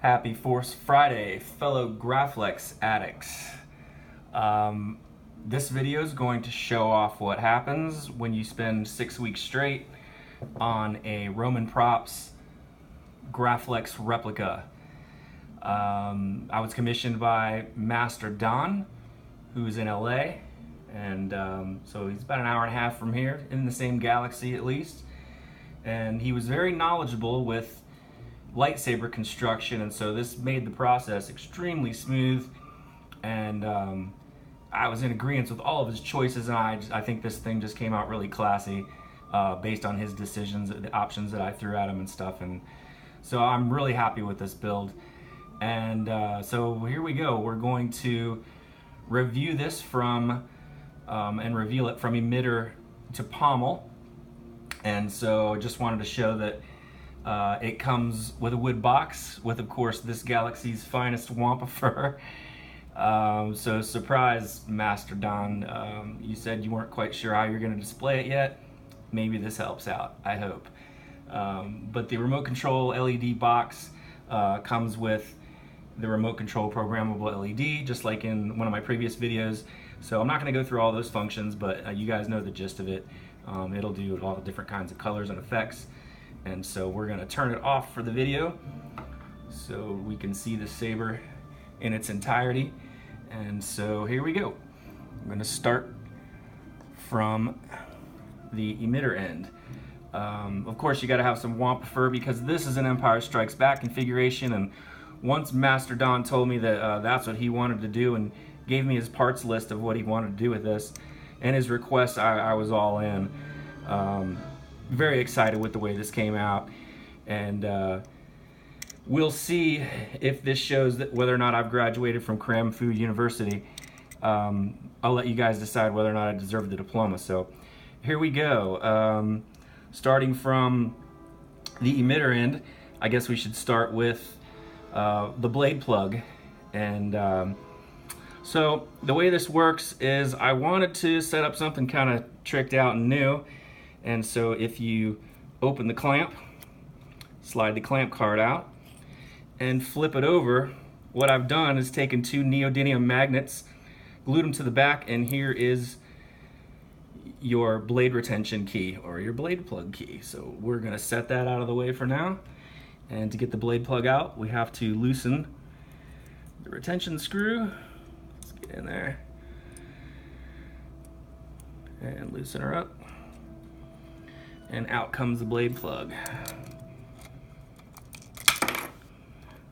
Happy Force Friday, fellow Graflex addicts. This video is going to show off what happens when you spend 6 weeks straight on a Roman Props Graflex replica. I was commissioned by Master Don, who's in LA, and so he's about an hour and a half from here, in the same galaxy at least. And he was very knowledgeable with lightsaber construction, and so this made the process extremely smooth, and I was in agreement with all of his choices, and I think this thing just came out really classy based on his decisions, the options that I threw at him and stuff, and so I'm really happy with this build. And so here we go. We're going to review this from and reveal it from emitter to pommel. And so I just wanted to show that it comes with a wood box with, of course, this galaxy's finest wampa fur. So surprise, Master Don, you said you weren't quite sure how you're going to display it yet. Maybe this helps out, I hope. But the remote control LED box comes with the remote control programmable LED, just like in one of my previous videos. So I'm not going to go through all those functions, but you guys know the gist of it. It'll do all the different kinds of colors and effects. And so we're going to turn it off for the video so we can see the saber in its entirety. And so here we go. I'm going to start from the emitter end. Of course, you got to have some wampa fur because this is an Empire Strikes Back configuration, and once Master Don told me that that's what he wanted to do and gave me his parts list of what he wanted to do with this and his request, I was all in. Very excited with the way this came out, and we'll see if this shows that whether or not I've graduated from Cram Food University. I'll let you guys decide whether or not I deserve the diploma. So here we go. Starting from the emitter end, I guess we should start with the blade plug. And so the way this works is I wanted to set up something kind of tricked out and new. And so if you open the clamp, slide the clamp card out, and flip it over, what I've done is taken two neodymium magnets, glued them to the back, and here is your blade retention key, or your blade plug key. So we're going to set that out of the way for now. And to get the blade plug out, we have to loosen the retention screw. Let's get in there and loosen her up. And out comes the blade plug.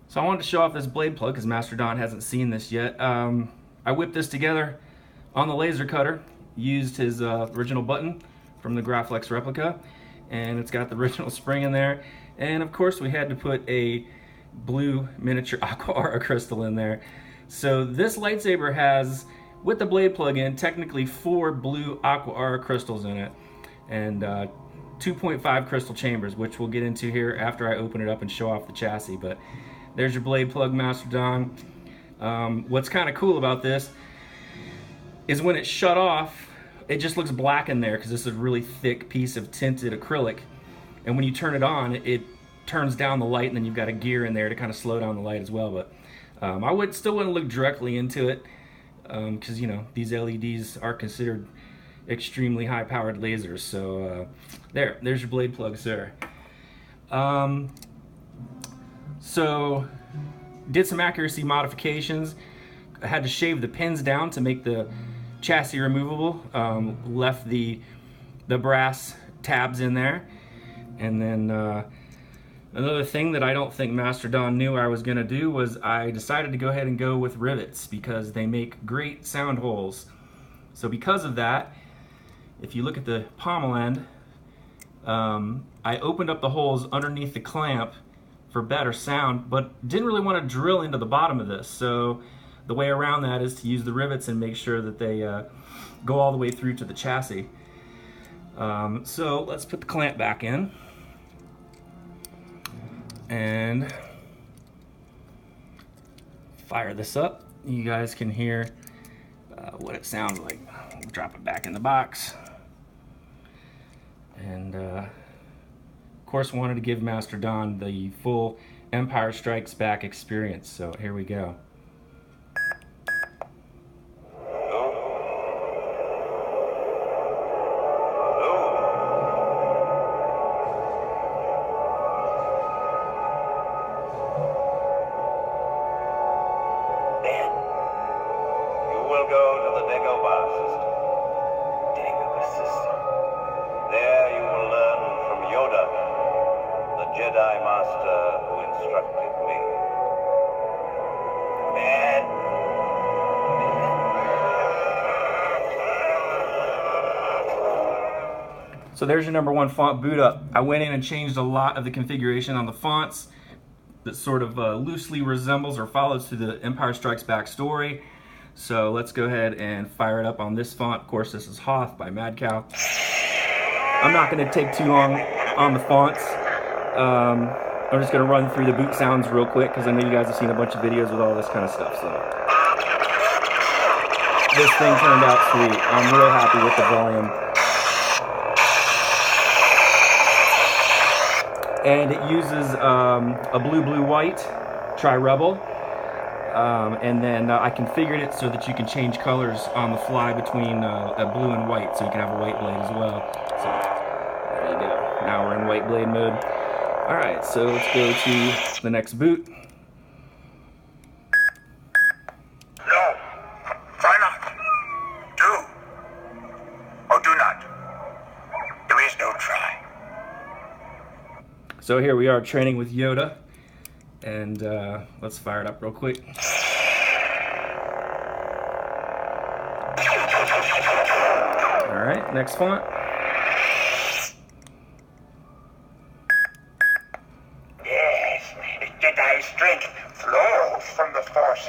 So I wanted to show off this blade plug because Master Don hasn't seen this yet. I whipped this together on the laser cutter, used his original button from the Graflex replica, and it's got the original spring in there. And of course we had to put a blue miniature Aqua crystal in there. So this lightsaber has, with the blade plug in, technically 4 blue Aqua crystals in it, and 2.5 crystal chambers, which we'll get into here after I open it up and show off the chassis. But there's your blade plug, Master Don. What's kind of cool about this is when it's shut off, it just looks black in there because this is a really thick piece of tinted acrylic. And when you turn it on, it turns down the light, and then you've got a gear in there to kind of slow down the light as well. But I still wouldn't look directly into it because, you know, these LEDs are considered extremely high-powered lasers. So there's your blade plug, sir. So did some accuracy modifications. I had to shave the pins down to make the chassis removable. Left the brass tabs in there, and then another thing that I don't think Master Don knew I was going to do was I decided to go ahead and go with rivets because they make great sound holes. So because of that, if you look at the pommel end, I opened up the holes underneath the clamp for better sound, but didn't really want to drill into the bottom of this. So the way around that is to use the rivets and make sure that they go all the way through to the chassis. So let's put the clamp back in and fire this up. You guys can hear what it sounds like. We'll drop it back in the box. And of course wanted to give Master Don the full Empire Strikes Back experience. So here we go. There you will learn from Yoda, the Jedi Master who instructed me. Man. So there's your number one font boot up. I went in and changed a lot of the configuration on the fonts that sort of loosely resembles or follows through the Empire Strikes Back story. So let's go ahead and fire it up on this font. Of course, this is Hoth by Mad Cow. I'm not going to take too long on the fonts. I'm just going to run through the boot sounds real quick because I know you guys have seen a bunch of videos with all this kind of stuff. So this thing turned out sweet. I'm real happy with the volume. And it uses a blue-blue-white tri-rebel. And then I configured it so that you can change colors on the fly between a blue and white, so you can have a white blade as well. So there you go. Now we're in white blade mode. All right, so let's go to the next boot. No, try not. Do or do not. There is no try. So here we are training with Yoda. And let's fire it up real quick. All right, next font. Yes, Jedi strength flows from the Force.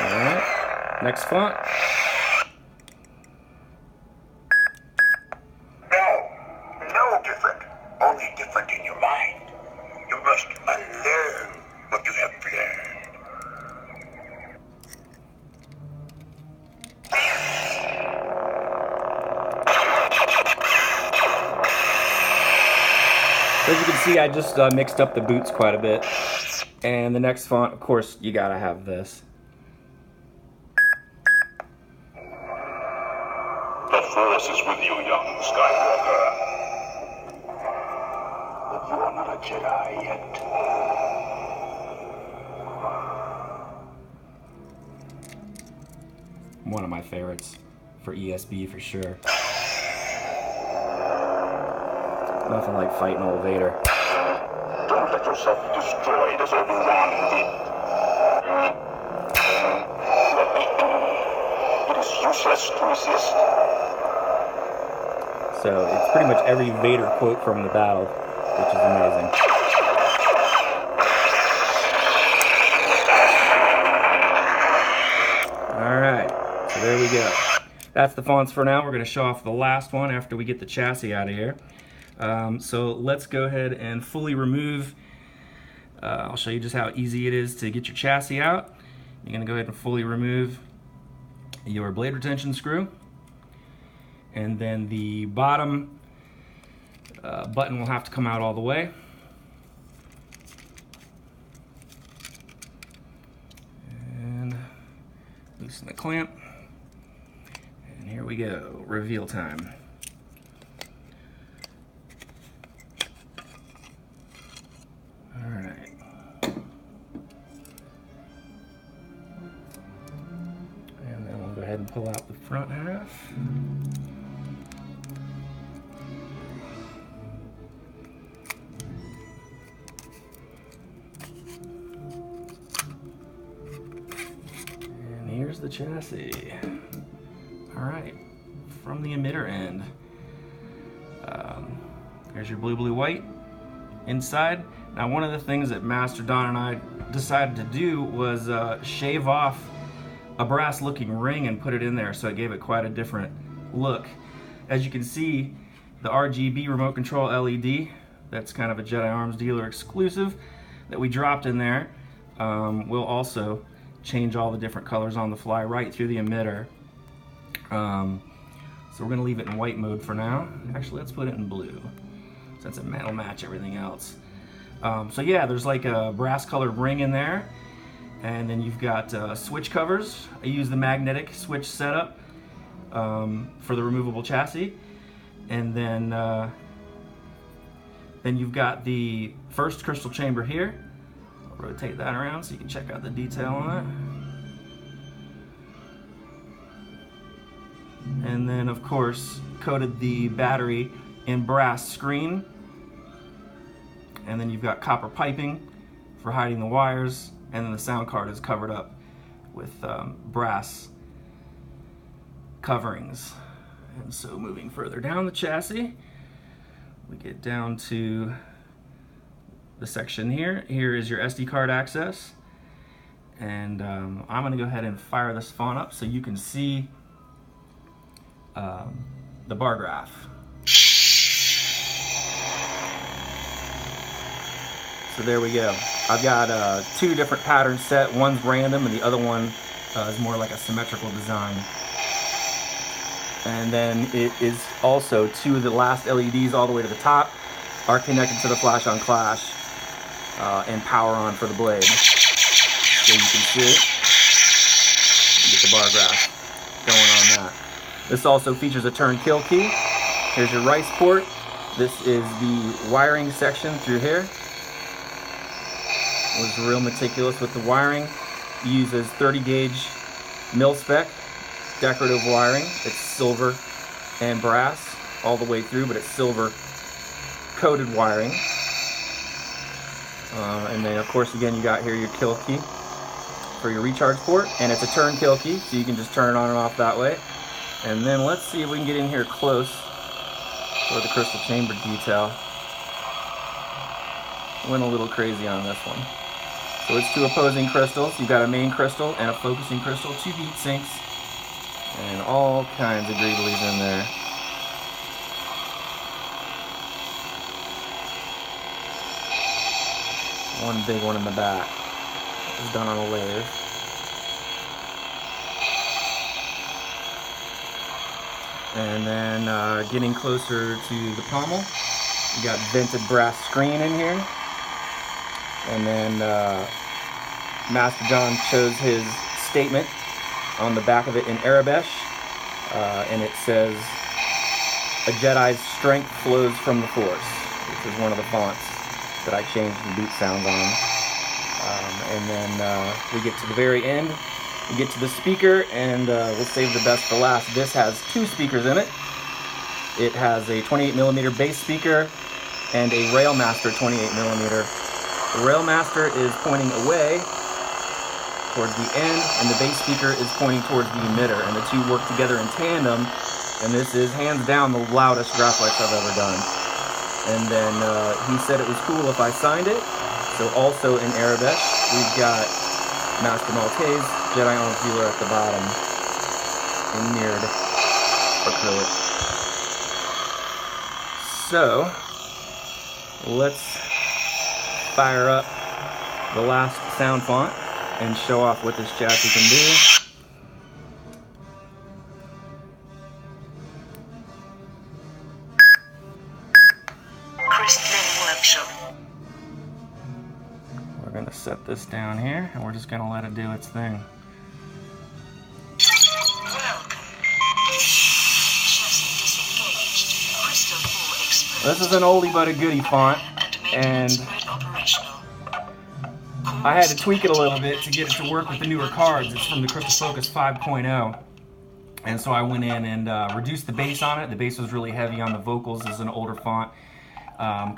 All right, next font. As you can see, I just mixed up the boots quite a bit. And the next font, of course, you gotta have this. The Force is with you, young Skywalker. But you are not a Jedi yet. One of my favorites for ESB for sure. Nothing like fighting old Vader. Don't let yourself be destroyed as Obi-Wan did. It is useless to resist. So it's pretty much every Vader quote from the battle, which is amazing. Alright, so there we go. That's the fonts for now. We're going to show off the last one after we get the chassis out of here. So let's go ahead and fully remove. I'll show you just how easy it is to get your chassis out. You're going to go ahead and fully remove your blade retention screw. And then the bottom button will have to come out all the way. And loosen the clamp. And here we go, reveal time. All right. And then we'll go ahead and pull out the front half. And here's the chassis. All right, from the emitter end. There's your blue-blue-white inside. Now, one of the things that Master Don and I decided to do was shave off a brass-looking ring and put it in there, so it gave it quite a different look. As you can see, the RGB Remote Control LED, that's kind of a Jedi Arms Dealer exclusive that we dropped in there, will also change all the different colors on the fly right through the emitter. So we're gonna leave it in white mode for now. Actually, let's put it in blue, since it'll match everything else. So yeah, there's like a brass colored ring in there, and then you've got switch covers. I use the magnetic switch setup for the removable chassis, and then you've got the first crystal chamber here. I'll rotate that around so you can check out the detail on it. And then, of course, coated the battery in brass screen. And then you've got copper piping for hiding the wires. And then the sound card is covered up with brass coverings. And so moving further down the chassis, we get down to the section here. Here is your SD card access. And I'm going to go ahead and fire this font up so you can see the bar graph. So there we go. I've got two different patterns set. One's random and the other one is more like a symmetrical design. And then it is also two of the last LEDs all the way to the top are connected to the flash on clash and power on for the blade. So you can see it. Get the bar graph going on that. This also features a turn kill key. Here's your rice port. This is the wiring section through here. Was real meticulous with the wiring. Uses 30 gauge mil-spec decorative wiring. It's silver and brass all the way through, but it's silver coated wiring. And then of course again you got here your kill key for your recharge port, and it's a turn kill key, so you can just turn it on and off that way. And then let's see if we can get in here close for the crystal chamber detail. Went a little crazy on this one. So it's two opposing crystals. You've got a main crystal and a focusing crystal, two heat sinks, and all kinds of greeblies in there. One big one in the back. It's done on a lathe. And then getting closer to the pommel, you got vented brass screen in here. And then Master John chose his statement on the back of it in Arabesh, and it says, "A Jedi's strength flows from the Force," which is one of the fonts that I changed the boot sounds on. And then we get to the very end. We get to the speaker, and we'll save the best for last. This has two speakers in it. It has a 28mm bass speaker and a Railmaster 28mm. The Railmaster is pointing away towards the end, and the bass speaker is pointing towards the emitter, and the two work together in tandem, and this is hands down the loudest Graflex I've ever done. And then he said it was cool if I signed it, so also in Arabesh, we've got Master Maltais, JediArmsDealer's at the bottom, in mirrored acrylic. So, let's fire up the last sound font and show off what this chassis can do. We're going to set this down here and we're just going to let it do its thing. This is an oldie but a goodie font, and I had to tweak it a little bit to get it to work with the newer cards. It's from the Crystal Focus 5.0, and so I went in and reduced the bass on it. The bass was really heavy on the vocals. This is an older font.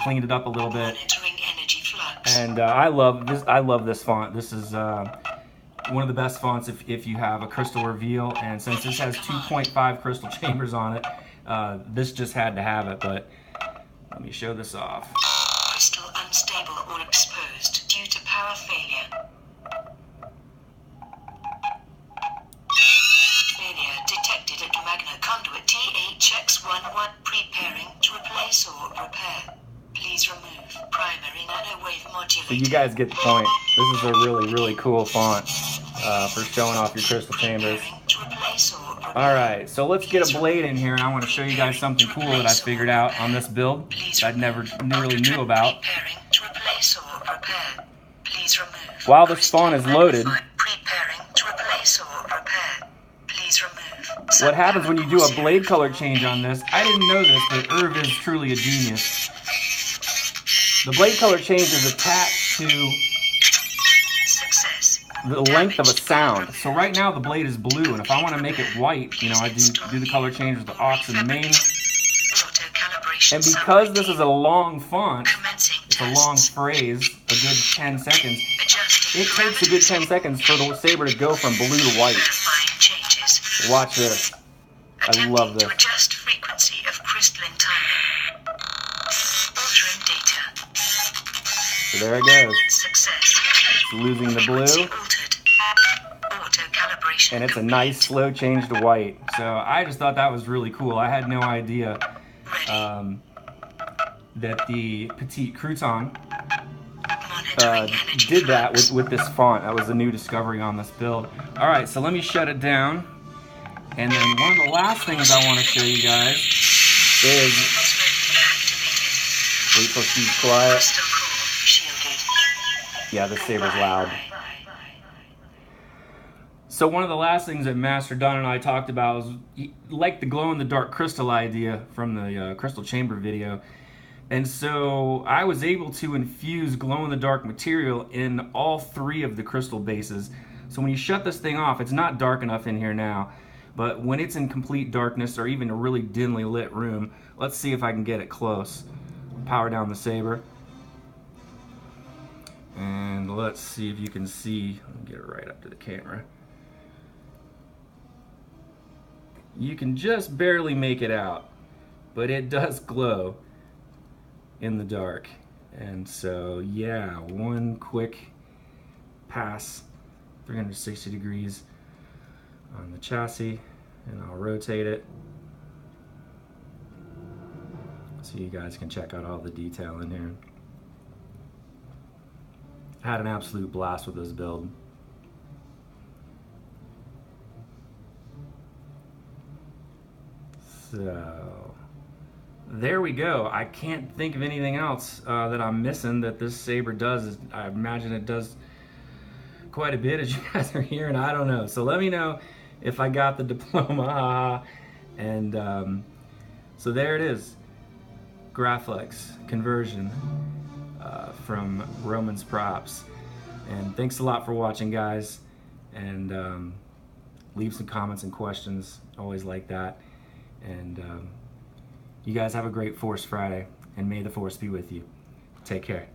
Cleaned it up a little bit, and I love this font. This is one of the best fonts if you have a crystal reveal, and since this has 2.5 crystal chambers on it, this just had to have it. But let me show this off. Crystal unstable or exposed due to power failure. Failure detected at magna conduit THX11. Preparing to replace or repair. Please remove primary nanowave modulator. So you guys get the point. This is a really, really cool font for showing off your crystal chambers. To replace or Alright, so let's get a blade in here, and I want to show you guys something cool that I figured out on this build that I never really knew about. While this font is loaded, what happens when you do a blade color change on this, I didn't know this, but Irv is truly a genius. The blade color change is attached to the length of a sound. So right now the blade is blue, and if I want to make it white, you know, I do the color change with the aux and the main. And because this is a long font, it's a long phrase, a good 10 seconds, it takes a good 10 seconds for the saber to go from blue to white. Watch this. I love this. Adjust frequency of crystalline timing. Altering data. So there it goes. Success. It's losing the blue. And it's a nice slow change to white. So I just thought that was really cool. I had no idea that the Petite Crouton did that with this font. That was a new discovery on this build. Alright, so let me shut it down. And then one of the last things I want to show you guys is... Wait till she's quiet. Yeah, this saber's loud. So one of the last things that Master Don and I talked about was like the glow-in-the-dark crystal idea from the crystal chamber video. And so I was able to infuse glow-in-the-dark material in all 3 of the crystal bases. So when you shut this thing off, it's not dark enough in here now, but when it's in complete darkness or even a really dimly lit room, let's see if I can get it close. Power down the saber. And let's see if you can see. Let me get it right up to the camera. You can just barely make it out, but it does glow in the dark. And so yeah, one quick pass 360 degrees on the chassis, and I'll rotate it so you guys can check out all the detail in here. I had an absolute blast with this build. So there we go. I can't think of anything else that I'm missing that this saber does. I imagine it does quite a bit, as you guys are hearing. I don't know. So let me know if I got the diploma. And so there it is. Graflex conversion from Roman's Props. And thanks a lot for watching, guys. And leave some comments and questions. Always like that. And you guys have a great Force Friday, and may the Force be with you. Take care.